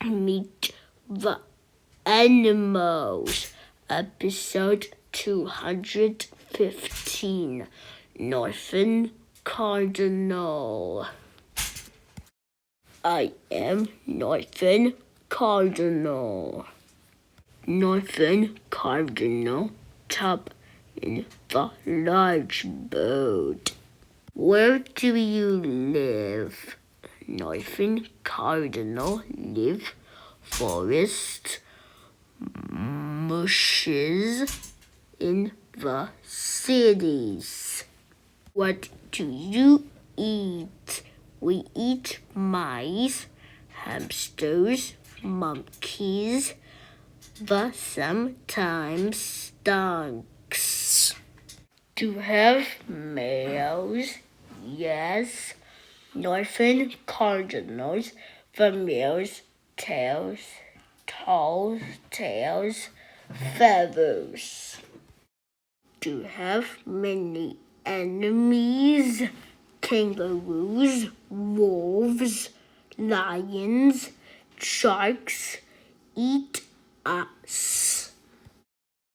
Meet the Animals, episode 215, Northern Cardinal. I am Northern Cardinal. Northern Cardinal, top in the large boat. Where do you live? Northern Cardinal live forest, bushes in the cities. What do you eat? We eat mice, hamsters, monkeys, the sometimes skunks. Do you have males? Yes. Northern Cardinals, the males, tails, tall tails, feathers. Do you have many enemies? Kangaroos, wolves, lions, sharks eat us.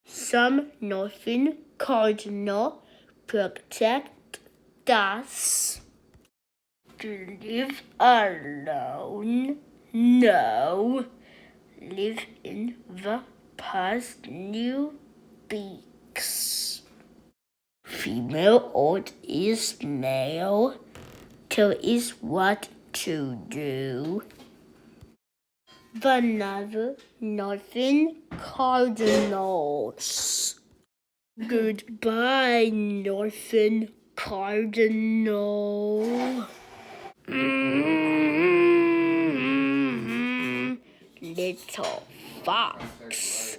Some Northern Cardinal protect us. To live alone? No. Live in the past new beaks. Female old is male. Tell is what to do. Another Northern Cardinals. Goodbye, Northern Cardinal. Little fox.